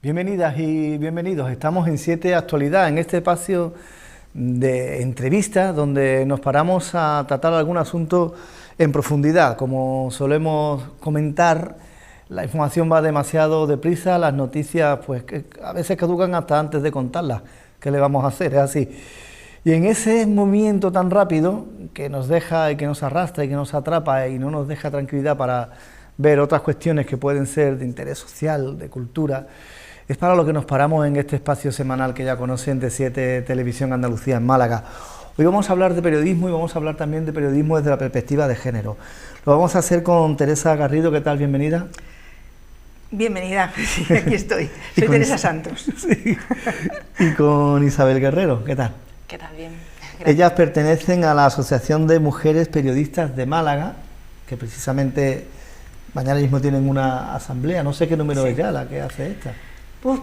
Bienvenidas y bienvenidos. Estamos en 7 Actualidad, en este espacio de entrevistas donde nos paramos a tratar algún asunto en profundidad. Como solemos comentar, la información va demasiado deprisa, las noticias pues que a veces caducan hasta antes de contarlas. ¿Qué le vamos a hacer? Es así. Y en ese movimiento tan rápido que nos deja y que nos arrastra y que nos atrapa y no nos deja tranquilidad para ver otras cuestiones que pueden ser de interés social, de cultura, es para lo que nos paramos en este espacio semanal que ya conocen de 7 Televisión Andalucía en Málaga. Hoy vamos a hablar de periodismo y vamos a hablar también de periodismo desde la perspectiva de género. Lo vamos a hacer con Teresa Garrido. ¿Qué tal? Bienvenida. Bienvenida, sí, aquí estoy. Soy Teresa Santos. Sí. Y con Isabel Guerrero. ¿Qué tal? ¿Qué tal? Bien. Gracias. Ellas pertenecen a la Asociación de Mujeres Periodistas de Málaga, que precisamente mañana mismo tienen una asamblea. No sé qué número es ya la que hace esta.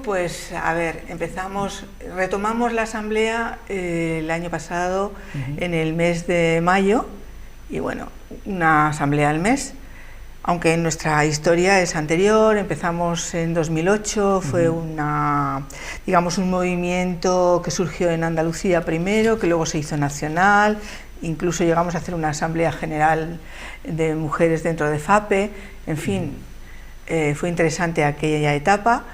Pues a ver, retomamos la asamblea el año pasado, en el mes de mayo, y bueno, una asamblea al mes, aunque nuestra historia es anterior. Empezamos en 2008, fue un movimiento que surgió en Andalucía primero, que luego se hizo nacional, incluso llegamos a hacer una asamblea general de mujeres dentro de FAPE, en fin, fue interesante aquella etapa.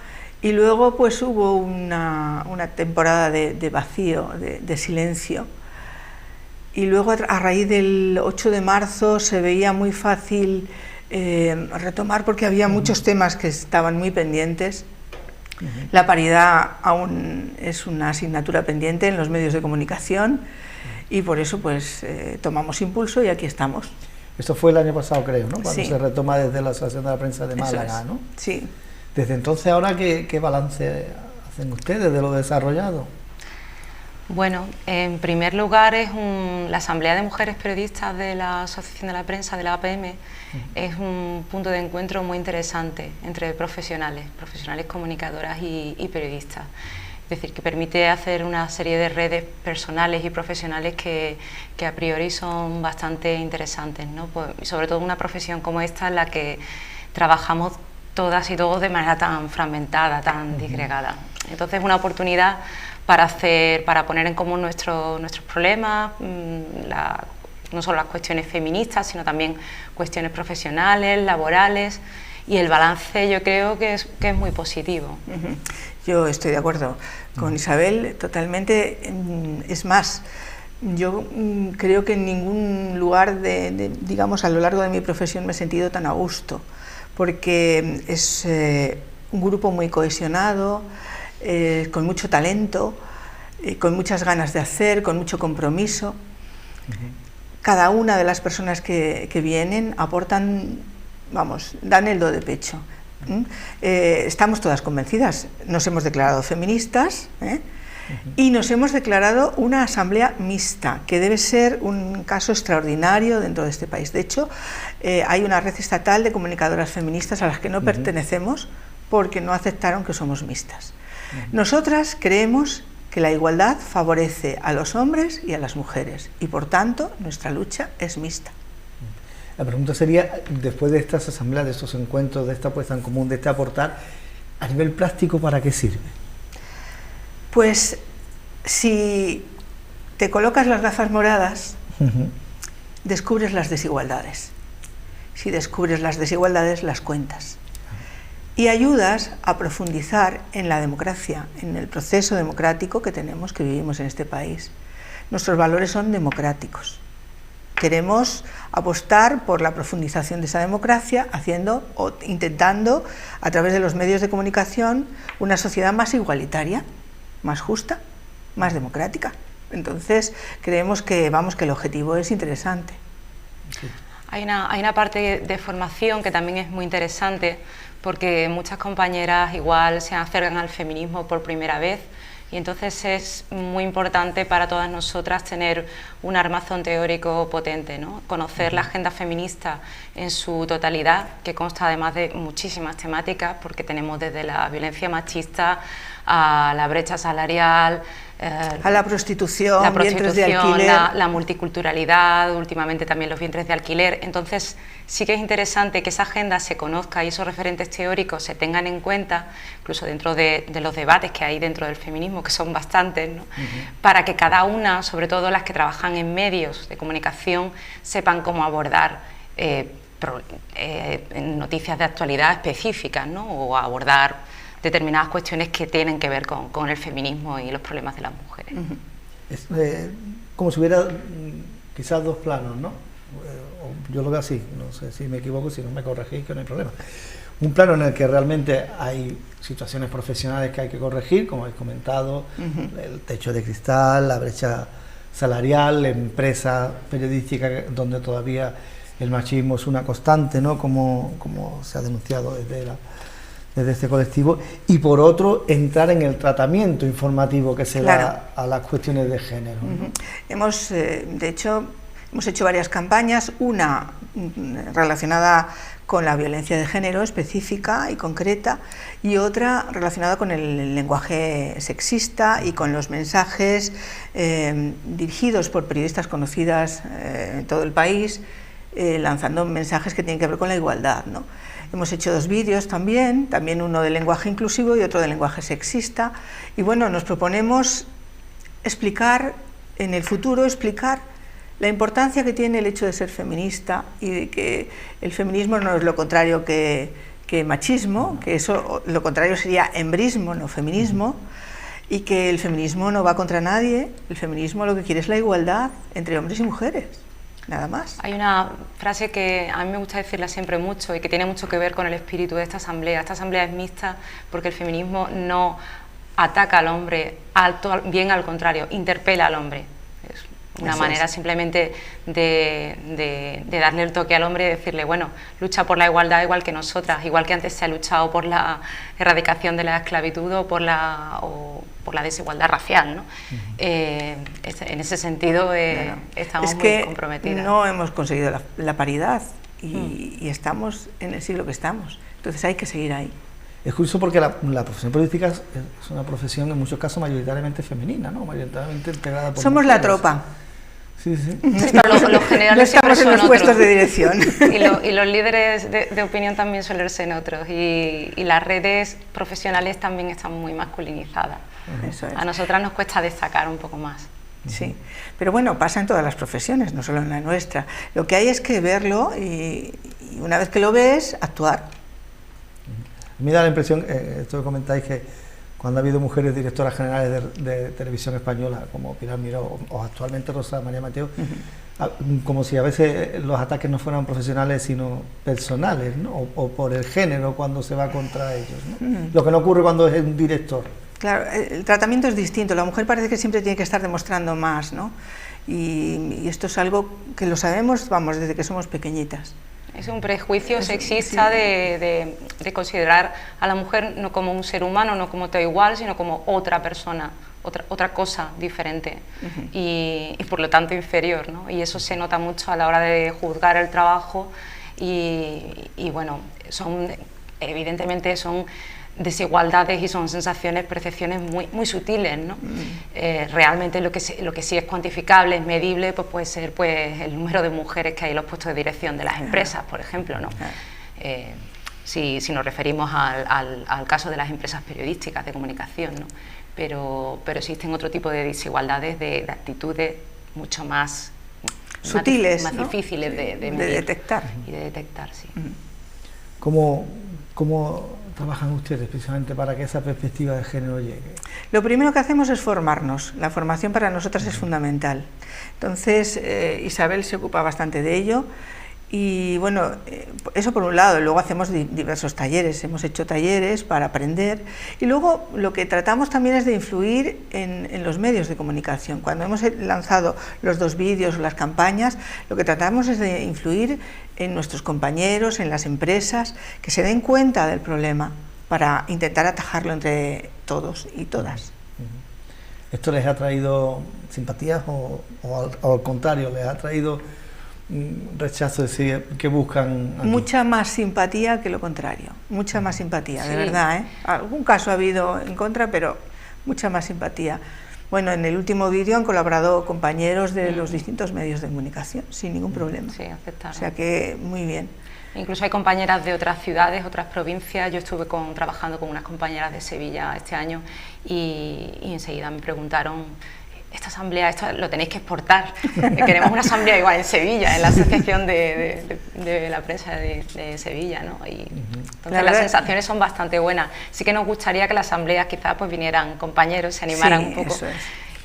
Y luego pues hubo una temporada de vacío, de silencio. Y luego a raíz del 8 de marzo se veía muy fácil retomar, porque había muchos temas que estaban muy pendientes. La paridad aún es una asignatura pendiente en los medios de comunicación y por eso pues tomamos impulso y aquí estamos. Esto fue el año pasado, creo, ¿no? Cuando sí. Se retoma desde la Asociación de la Prensa de Málaga, ¿no? Sí. Desde entonces, ahora, ¿qué balance hacen ustedes de lo desarrollado? Bueno, en primer lugar, la Asamblea de Mujeres Periodistas de la Asociación de la Prensa, de la APM, es un punto de encuentro muy interesante entre profesionales comunicadoras y periodistas. Es decir, que permite hacer una serie de redes personales y profesionales que a priori son bastante interesantes, ¿no? Pues, sobre todo una profesión como esta en la que trabajamos todas y todos de manera tan fragmentada, tan disgregada. Entonces es una oportunidad para poner en común nuestros problemas, no solo las cuestiones feministas, sino también cuestiones profesionales, laborales, y el balance yo creo que es muy positivo. Yo estoy de acuerdo con Isabel totalmente. Es más, yo creo que en ningún lugar digamos, a lo largo de mi profesión me he sentido tan a gusto, porque es un grupo muy cohesionado, con mucho talento, con muchas ganas de hacer, con mucho compromiso. Cada una de las personas que vienen aportan, dan el do de pecho. Estamos todas convencidas, nos hemos declarado feministas, y nos hemos declarado una asamblea mixta, que debe ser un caso extraordinario dentro de este país. De hecho, hay una red estatal de comunicadoras feministas a las que no pertenecemos porque no aceptaron que somos mixtas. Nosotras creemos que la igualdad favorece a los hombres y a las mujeres y por tanto nuestra lucha es mixta. La pregunta sería, después de estas asambleas, de estos encuentros, de esta puesta en común, de este aportar, a nivel práctico, ¿para qué sirve? Pues si te colocas las gafas moradas, descubres las desigualdades. Si descubres las desigualdades, las cuentas. Y ayudas a profundizar en la democracia, en el proceso democrático que vivimos en este país. Nuestros valores son democráticos. Queremos apostar por la profundización de esa democracia, intentando, a través de los medios de comunicación, una sociedad más igualitaria, más justa, más democrática. Entonces, creemos que el objetivo es interesante. Sí. Hay una parte de formación que también es muy interesante, porque muchas compañeras igual se acercan al feminismo por primera vez y entonces es muy importante para todas nosotras tener un armazón teórico potente, ¿no? Conocer la agenda feminista en su totalidad, que consta además de muchísimas temáticas, porque tenemos desde la violencia machista a la brecha salarial, a la prostitución, vientres de alquiler, la multiculturalidad, últimamente también los vientres de alquiler. Entonces sí que es interesante que esa agenda se conozca y esos referentes teóricos se tengan en cuenta, incluso dentro de los debates que hay dentro del feminismo, que son bastantes, ¿no? Para que cada una, sobre todo las que trabajan en medios de comunicación, sepan cómo abordar noticias de actualidad específicas, ¿no? O abordar determinadas cuestiones que tienen que ver con el feminismo y los problemas de las mujeres. Es como si hubiera quizás dos planos, ¿no? Yo lo veo así, no sé si me equivoco, si no me corregís, que no hay problema. Un plano en el que realmente hay situaciones profesionales que hay que corregir, como habéis comentado, el techo de cristal, la brecha salarial, la empresa periodística donde todavía el machismo es una constante, ¿no? Como se ha denunciado desde este colectivo, y por otro entrar en el tratamiento informativo que se da a las cuestiones de género, ¿no? De hecho, hemos hecho varias campañas, una relacionada con la violencia de género específica y concreta, y otra relacionada con el lenguaje sexista y con los mensajes dirigidos por periodistas conocidas en todo el país, lanzando mensajes que tienen que ver con la igualdad, ¿no? Hemos hecho 2 vídeos también uno de lenguaje inclusivo y otro de lenguaje sexista, y bueno, nos proponemos explicar, en el futuro, la importancia que tiene el hecho de ser feminista y de que el feminismo no es lo contrario que machismo, que eso lo contrario sería embrismo, no feminismo, y que el feminismo no va contra nadie, el feminismo lo que quiere es la igualdad entre hombres y mujeres. Nada más. Hay una frase que a mí me gusta decirla siempre mucho y que tiene mucho que ver con el espíritu de esta asamblea. Esta asamblea es mixta porque el feminismo no ataca al hombre, bien al contrario, interpela al hombre. Es una manera simplemente de darle el toque al hombre y decirle, bueno, lucha por la igualdad igual que nosotras, igual que antes se ha luchado por la erradicación de la esclavitud o por la desigualdad racial, ¿no? En ese sentido estamos muy comprometidas. No hemos conseguido la paridad y estamos en el siglo que estamos, entonces hay que seguir ahí. Es curioso porque la profesión periodística es una profesión en muchos casos mayoritariamente femenina, ¿no? Mayoritariamente integrada por Somos mujeres. La tropa. Sí, sí. Pero los generales no estamos en los puestos de dirección. Y los líderes de opinión también suelen ser otros. Y las redes profesionales también están muy masculinizadas. Eso es. A nosotras nos cuesta destacar un poco más. Sí, pero bueno, pasa en todas las profesiones, no solo en la nuestra. Lo que hay es que verlo y una vez que lo ves, actuar. A mí me da la impresión, esto que comentáis, que cuando ha habido mujeres directoras generales de televisión española, como Pilar Miró o actualmente Rosa María Mateo, como si a veces los ataques no fueran profesionales sino personales, ¿no? O por el género cuando se va contra ellos, ¿no? Lo que no ocurre cuando es un director. Claro, el tratamiento es distinto, la mujer parece que siempre tiene que estar demostrando más, ¿no? Y esto es algo que lo sabemos, vamos, desde que somos pequeñitas. Es un prejuicio sexista de considerar a la mujer no como un ser humano, no como todo igual, sino como otra persona, otra cosa diferente y por lo tanto inferior, ¿no? Y eso se nota mucho a la hora de juzgar el trabajo y bueno, evidentemente son desigualdades y son sensaciones, percepciones muy sutiles, ¿no? Realmente lo que sí es cuantificable, es medible, pues puede ser el número de mujeres que hay en los puestos de dirección de las empresas, por ejemplo, ¿no? Si nos referimos al caso de las empresas periodísticas de comunicación, ¿no? Pero existen otro tipo de desigualdades, de actitudes mucho más sutiles, más ¿no? difíciles de detectar. Y de detectar, sí. ¿Cómo trabajan ustedes precisamente para que esa perspectiva de género llegue? Lo primero que hacemos es formarnos. La formación para nosotras es fundamental. Entonces, Isabel se ocupa bastante de ello. Y bueno, eso por un lado. Luego hacemos diversos talleres. Hemos hecho talleres para aprender. Y luego lo que tratamos también es de influir en los medios de comunicación. Cuando hemos lanzado los 2 vídeos o las campañas, lo que tratamos es de influir en nuestros compañeros, en las empresas, que se den cuenta del problema para intentar atajarlo entre todos y todas. ¿Esto les ha traído simpatías o al contrario, les ha traído rechazo, es decir, que buscan aquí? Mucha más simpatía que lo contrario, mucha más simpatía, sí. De verdad, ¿eh? Algún caso ha habido en contra, pero mucha más simpatía. Bueno, en el último vídeo han colaborado compañeros de los distintos medios de comunicación, sin ningún problema. Sí, aceptaron. O sea que muy bien. Incluso hay compañeras de otras ciudades, otras provincias. Yo estuve trabajando con unas compañeras de Sevilla este año y enseguida me preguntaron: esta asamblea, esto lo tenéis que exportar, queremos una asamblea igual en Sevilla, en la Asociación de la Prensa de Sevilla, ¿no? Y entonces las sensaciones son bastante buenas. Sí que nos gustaría que las asambleas quizás pues vinieran compañeros, se animaran un poco. Eso es.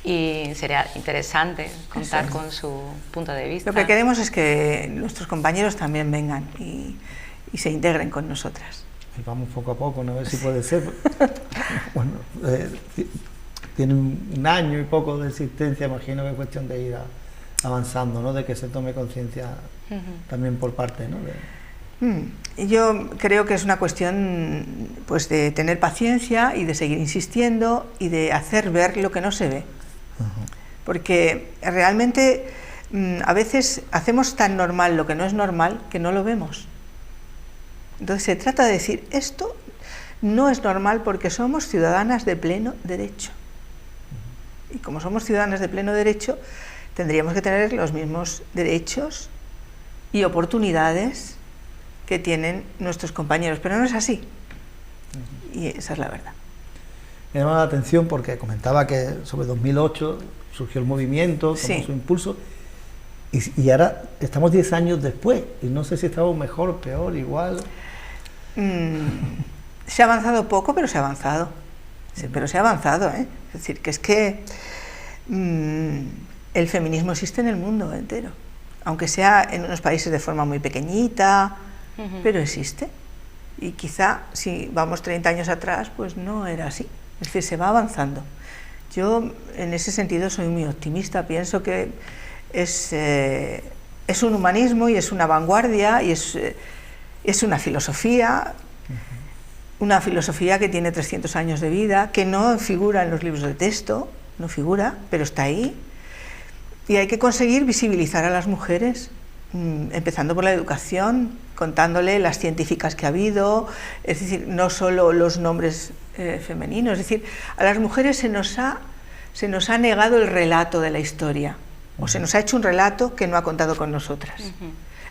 Y sería interesante contar con su punto de vista. Lo que queremos es que nuestros compañeros también vengan y se integren con nosotras. Y vamos poco a poco, ¿no? A ver si puede ser. Bueno, tienen un año y poco de existencia, imagino que es cuestión de ir avanzando, ¿no? De que se tome conciencia también por parte, ¿no? Yo creo que es una cuestión pues de tener paciencia y de seguir insistiendo y de hacer ver lo que no se ve. Porque realmente a veces hacemos tan normal lo que no es normal que no lo vemos. Entonces se trata de decir, esto no es normal porque somos ciudadanas de pleno derecho. Y como somos ciudadanas de pleno derecho, tendríamos que tener los mismos derechos y oportunidades que tienen nuestros compañeros, pero no es así. Y esa es la verdad. Me llama la atención porque comentaba que sobre 2008 surgió el movimiento, tomó su impulso, y ahora estamos 10 años después, y no sé si estamos mejor, peor, igual. Se ha avanzado poco, pero se ha avanzado. Sí, pero se ha avanzado, ¿eh? Es decir, que es que el feminismo existe en el mundo entero, aunque sea en unos países de forma muy pequeñita, pero existe. Y quizá si vamos 30 años atrás, pues no era así. Es decir, se va avanzando. Yo en ese sentido soy muy optimista, pienso que es un humanismo y es una vanguardia y es una filosofía que tiene 300 años de vida, que no figura en los libros de texto, no figura, pero está ahí. Y hay que conseguir visibilizar a las mujeres, empezando por la educación, contándole las científicas que ha habido, es decir, no solo los nombres femeninos, es decir, a las mujeres se nos ha negado el relato de la historia, o se nos ha hecho un relato que no ha contado con nosotras.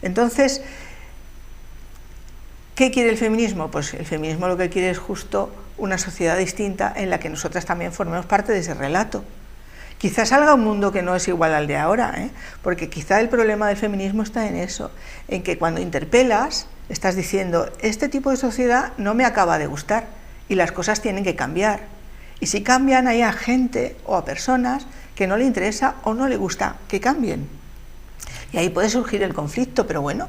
Entonces, ¿qué quiere el feminismo? Pues el feminismo lo que quiere es justo una sociedad distinta en la que nosotras también formemos parte de ese relato. Quizás salga un mundo que no es igual al de ahora, porque quizá el problema del feminismo está en eso, en que cuando interpelas estás diciendo, este tipo de sociedad no me acaba de gustar y las cosas tienen que cambiar. Y si cambian, hay a gente o a personas que no le interesa o no le gusta que cambien. Y ahí puede surgir el conflicto, pero bueno,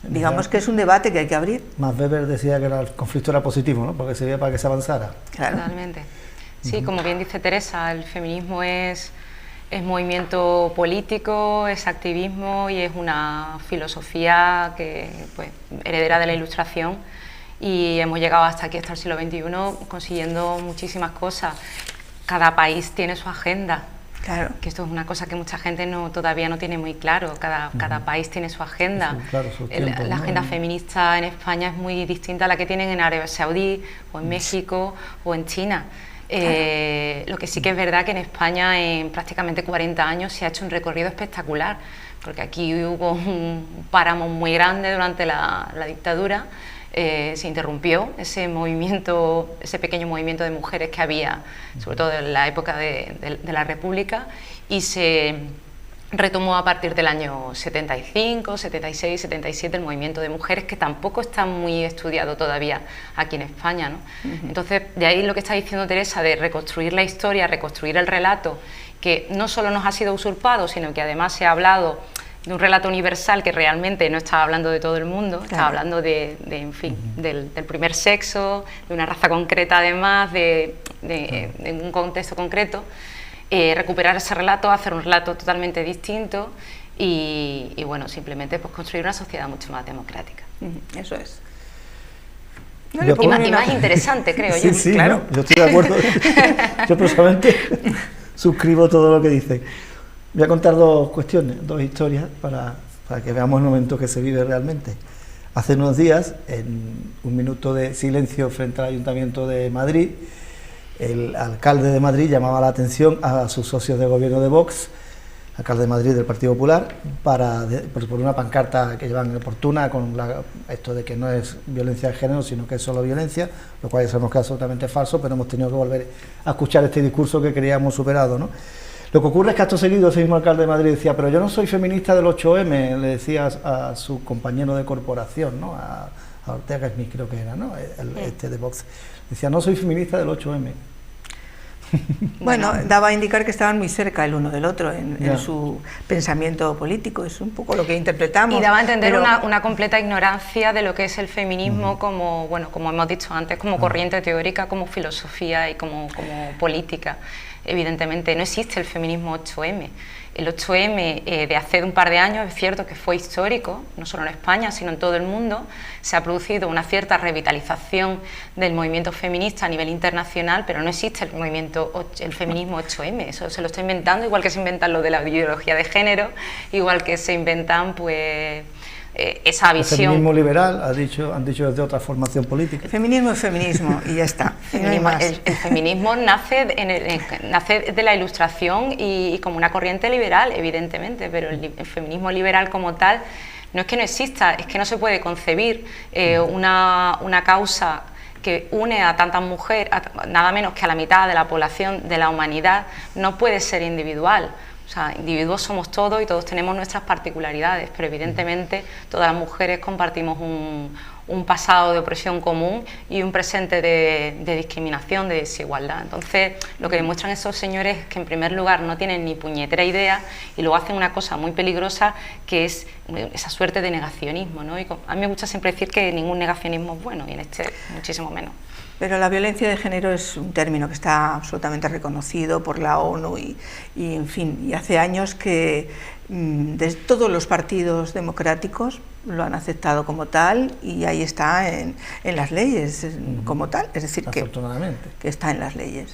digamos que es un debate que hay que abrir. Max Weber decía que el conflicto era positivo, ¿no? Porque servía para que se avanzara. Claro. Totalmente. Sí, como bien dice Teresa, el feminismo es movimiento político, es activismo y es una filosofía que, pues, heredera de la Ilustración, y hemos llegado hasta aquí, hasta el siglo XXI, consiguiendo muchísimas cosas. Cada país tiene su agenda. Claro. Que esto es una cosa que mucha gente todavía no tiene muy claro. Cada país tiene su agenda. La agenda feminista en España es muy distinta a la que tienen en Arabia Saudí, o en México, o en China. Lo que sí que es verdad que en España en prácticamente 40 años se ha hecho un recorrido espectacular, porque aquí hubo un páramo muy grande durante la dictadura. Se interrumpió ese movimiento, ese pequeño movimiento de mujeres que había, sobre todo en la época de la República, y se retomó a partir del año 75, 76, 77 el movimiento de mujeres, que tampoco está muy estudiado todavía aquí en España, ¿no? Entonces, de ahí lo que está diciendo Teresa, de reconstruir la historia, reconstruir el relato, que no solo nos ha sido usurpado, sino que además se ha hablado de un relato universal que realmente no está hablando de todo el mundo, claro. Está hablando en fin, del primer sexo, de una raza concreta además, de un contexto concreto. Recuperar ese relato, hacer un relato totalmente distinto y bueno, simplemente pues construir una sociedad mucho más democrática. Eso es. Y más interesante, creo yo. Sí, claro. No, yo estoy de acuerdo. Yo personalmente suscribo todo lo que dice. Voy a contar dos cuestiones, dos historias para que veamos el momento que se vive realmente. Hace unos días, en un minuto de silencio frente al Ayuntamiento de Madrid, el alcalde de Madrid llamaba la atención a sus socios de gobierno de Vox, alcalde de Madrid del Partido Popular, por una pancarta que llevan oportuna con esto de que no es violencia de género, sino que es solo violencia, lo cual ya sabemos que es absolutamente falso, pero hemos tenido que volver a escuchar este discurso que creíamos superado, ¿no? Lo que ocurre es que acto seguido ese mismo alcalde de Madrid decía, pero yo no soy feminista del 8M, le decía a su compañero de corporación, ¿no? A Ortega Smith creo que era, ¿no? Este de Vox. Decía, no soy feminista del 8M. Bueno, daba a indicar que estaban muy cerca el uno del otro en su pensamiento político, es un poco lo que interpretamos. Y daba a entender una completa ignorancia de lo que es el feminismo como, bueno, como hemos dicho antes, como corriente teórica, como filosofía y como política. Evidentemente no existe el feminismo 8M. El 8M de hace un par de años es cierto que fue histórico, no solo en España, sino en todo el mundo. Se ha producido una cierta revitalización del movimiento feminista a nivel internacional, pero no existe el feminismo 8M. Eso se lo está inventando, igual que se inventan lo de la ideología de género, igual que se inventan pues esa visión. El feminismo liberal, han dicho desde otra formación política. El feminismo es feminismo y ya está. El feminismo nace de la Ilustración y como una corriente liberal, evidentemente, pero el feminismo liberal como tal no es que no exista, es que no se puede concebir una causa que une a tantas mujeres, nada menos que a la mitad de la población de la humanidad, no puede ser individual. O sea, individuos somos todos y todos tenemos nuestras particularidades, pero evidentemente todas las mujeres compartimos un pasado de opresión común y un presente de discriminación, de desigualdad. Entonces, lo que demuestran esos señores es que en primer lugar no tienen ni puñetera idea y luego hacen una cosa muy peligrosa que es esa suerte de negacionismo, ¿no? Y a mí me gusta siempre decir que ningún negacionismo es bueno y en este muchísimo menos. Pero la violencia de género es un término que está absolutamente reconocido por la ONU y en fin, y hace años que de todos los partidos democráticos lo han aceptado como tal y ahí está en las leyes como tal, es decir, que está en las leyes,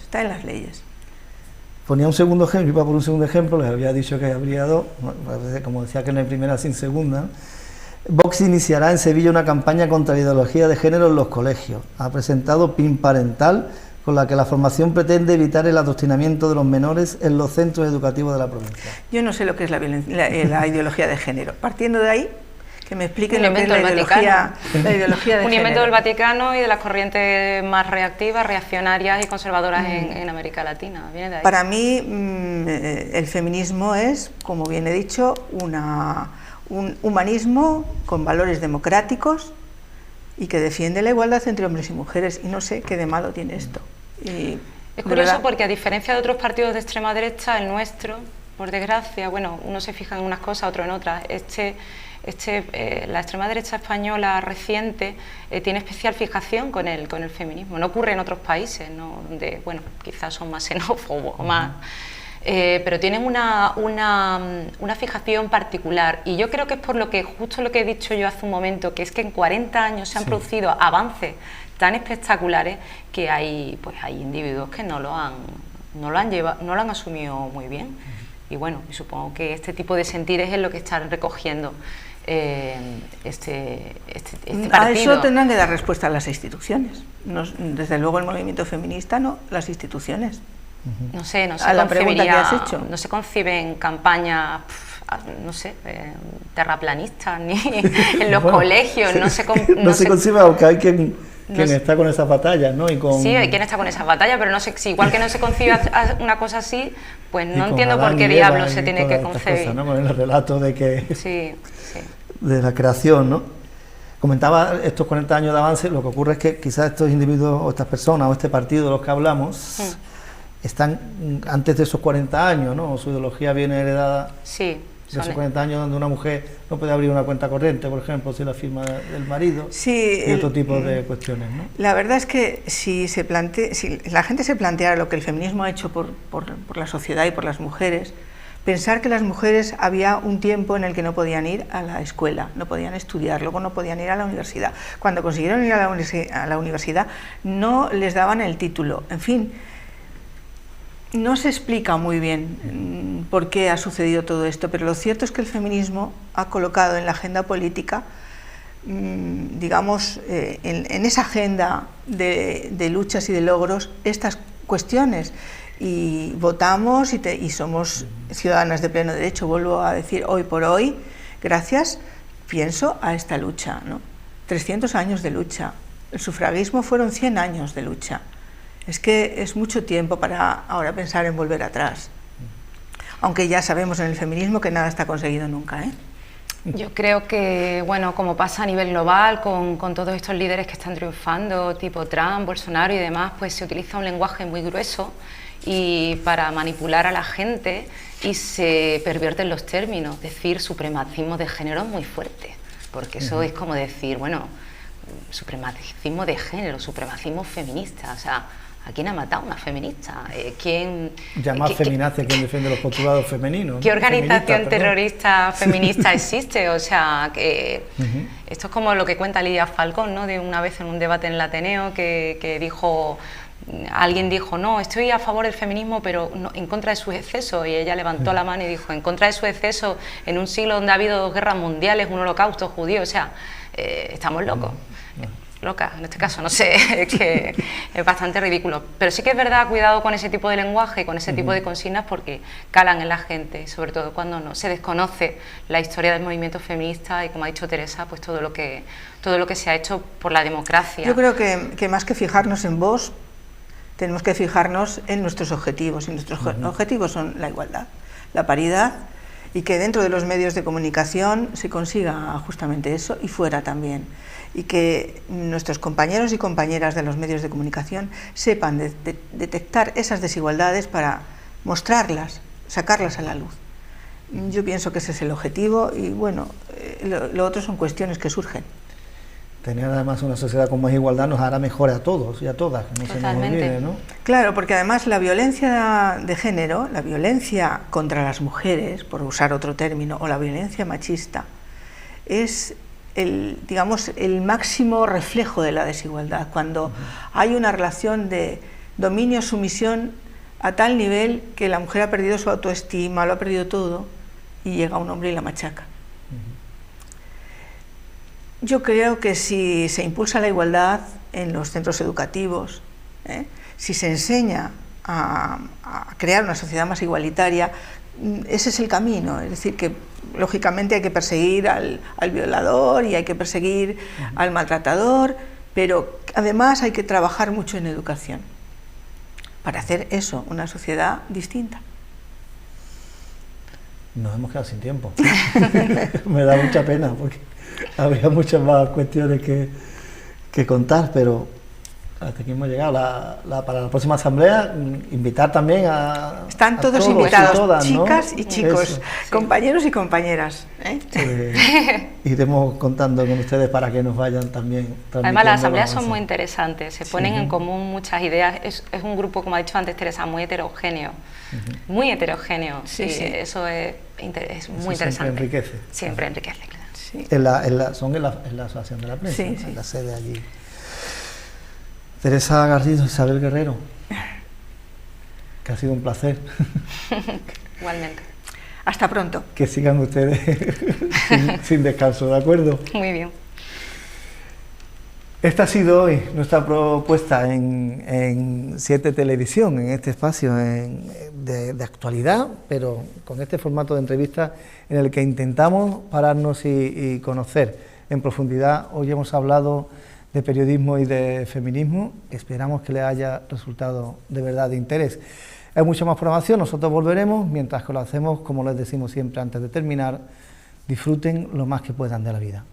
Ponía un segundo ejemplo, iba por un segundo ejemplo, les había dicho que habría dos, como decía que no hay primera sin segunda. Vox iniciará en Sevilla una campaña contra la ideología de género en los colegios. Ha presentado PIN parental, con la que la formación pretende evitar el adoctrinamiento de los menores en los centros educativos de la provincia. Yo no sé lo que es la ideología de género. Partiendo de ahí, que me expliquen lo que es la ideología de género. Un invento del Vaticano y de las corrientes más reactivas, reaccionarias y conservadoras en América Latina. Viene de ahí. Para mí, el feminismo es, como bien he dicho, un humanismo con valores democráticos y que defiende la igualdad entre hombres y mujeres, y no sé qué de malo tiene esto. Y es curioso porque a diferencia de otros partidos de extrema derecha, el nuestro, por desgracia, bueno, uno se fija en unas cosas, otro en otras. La extrema derecha española reciente tiene especial fijación con el feminismo. No ocurre en otros países, ¿no? Donde, bueno, quizás son más xenófobos o más... pero tienen una fijación particular y yo creo que es por lo que, justo lo que he dicho yo hace un momento, que es que en 40 años se han producido avances tan espectaculares que hay individuos que no lo han asumido muy bien y bueno, supongo que este tipo de sentires es lo que están recogiendo este partido. A eso tendrán que dar respuesta las instituciones, desde luego el movimiento feminista, no, las instituciones. No sé, a la pregunta que has hecho. No se conciben campañas, no sé, terraplanistas, ni en los colegios, no se concibe, aunque hay quien está con esas batallas, ¿no? Sí, hay quien está con esas batallas, pero no sé, si igual que no se concibe una cosa así, pues no entiendo por qué diablos se tiene que concebir. Cosas, ¿no? Con el relato de que... Sí. De la creación, ¿no? Comentaba estos 40 años de avance, lo que ocurre es que quizás estos individuos o estas personas o este partido de los que hablamos... están antes de esos 40 años, ¿no? Su ideología viene heredada de esos 40 años donde una mujer no puede abrir una cuenta corriente, por ejemplo, si la firma del marido, y otro tipo de cuestiones, ¿no? La verdad es que si la gente se planteara lo que el feminismo ha hecho por la sociedad y por las mujeres, pensar que las mujeres había un tiempo en el que no podían ir a la escuela, no podían estudiar, luego no podían ir a la universidad. Cuando consiguieron ir a la universidad no les daban el título, en fin. No se explica muy bien por qué ha sucedido todo esto, pero lo cierto es que el feminismo ha colocado en la agenda política, digamos, en esa agenda de luchas y de logros, estas cuestiones y votamos y somos ciudadanas de pleno derecho. Vuelvo a decir, hoy por hoy, gracias, pienso, a esta lucha, ¿no? 300 años de lucha. El sufragismo fueron 100 años de lucha. Es que es mucho tiempo para ahora pensar en volver atrás. Aunque ya sabemos en el feminismo que nada está conseguido nunca, ¿eh? Yo creo que, bueno, como pasa a nivel global, con todos estos líderes que están triunfando, tipo Trump, Bolsonaro y demás, pues se utiliza un lenguaje muy grueso y para manipular a la gente y se pervierten los términos. Decir supremacismo de género es muy fuerte, porque eso es como decir, bueno, supremacismo de género, supremacismo feminista, o sea, ¿a quién ha matado una feminista? ¿Quién llamar feminazi a quien defiende los postulados femeninos? ¿Qué organización terrorista feminista existe? O sea, que esto es como lo que cuenta Lidia Falcón, ¿no? De una vez en un debate en el Ateneo que dijo, alguien dijo, no, estoy a favor del feminismo, pero no, en contra de sus excesos, y ella levantó la mano y dijo, en contra de sus excesos, en un siglo donde ha habido 2 guerras mundiales, un holocausto judío, o sea, estamos locos. Loca, en este caso, no sé, es que es bastante ridículo. Pero sí que es verdad, cuidado con ese tipo de lenguaje, con ese tipo de consignas, porque calan en la gente, sobre todo cuando no se desconoce la historia del movimiento feminista y, como ha dicho Teresa, pues todo lo que se ha hecho por la democracia. Yo creo que más que fijarnos en vos, tenemos que fijarnos en nuestros objetivos, y nuestros objetivos son la igualdad, la paridad, y que dentro de los medios de comunicación se consiga justamente eso, y fuera también. Y que nuestros compañeros y compañeras de los medios de comunicación sepan detectar esas desigualdades para mostrarlas, sacarlas a la luz. Yo pienso que ese es el objetivo y bueno, lo otro son cuestiones que surgen. Tener además una sociedad con más igualdad nos hará mejor a todos y a todas, que no se nos olvide, ¿no? Claro, porque además la violencia de género, la violencia contra las mujeres, por usar otro término, o la violencia machista, es digamos, el máximo reflejo de la desigualdad, cuando hay una relación de dominio-sumisión a tal nivel que la mujer ha perdido su autoestima, lo ha perdido todo, y llega un hombre y la machaca. Yo creo que si se impulsa la igualdad en los centros educativos, si se enseña a crear una sociedad más igualitaria, ese es el camino, es decir, que lógicamente hay que perseguir al violador y hay que perseguir al maltratador, pero además hay que trabajar mucho en educación para hacer eso, una sociedad distinta. Nos hemos quedado sin tiempo. Me da mucha pena porque habría muchas más cuestiones que contar, pero hasta aquí hemos llegado. Para la próxima asamblea, invitar también a... Están todos invitados, todas, chicas, ¿no? Y chicos, eso, compañeros y compañeras. Iremos contando con ustedes para que nos vayan también. Además, las asambleas son muy interesantes, se ponen en común muchas ideas. Es un grupo, como ha dicho antes Teresa, muy heterogéneo. Muy heterogéneo. Sí. Eso es muy interesante. Siempre enriquece. Siempre enriquece, claro. Sí. Son en la Asociación de la Prensa, sí, en la sede allí. Teresa Garrido, Isabel Guerrero, que ha sido un placer. Igualmente. Hasta pronto. Que sigan ustedes sin descanso, ¿de acuerdo? Muy bien. Esta ha sido hoy nuestra propuesta en 7 Televisión, en este espacio de actualidad, pero con este formato de entrevista en el que intentamos pararnos y conocer en profundidad. Hoy hemos hablado de periodismo y de feminismo. Esperamos que les haya resultado de verdad de interés. Hay mucha más programación, nosotros volveremos, mientras que lo hacemos, como les decimos siempre antes de terminar, disfruten lo más que puedan de la vida.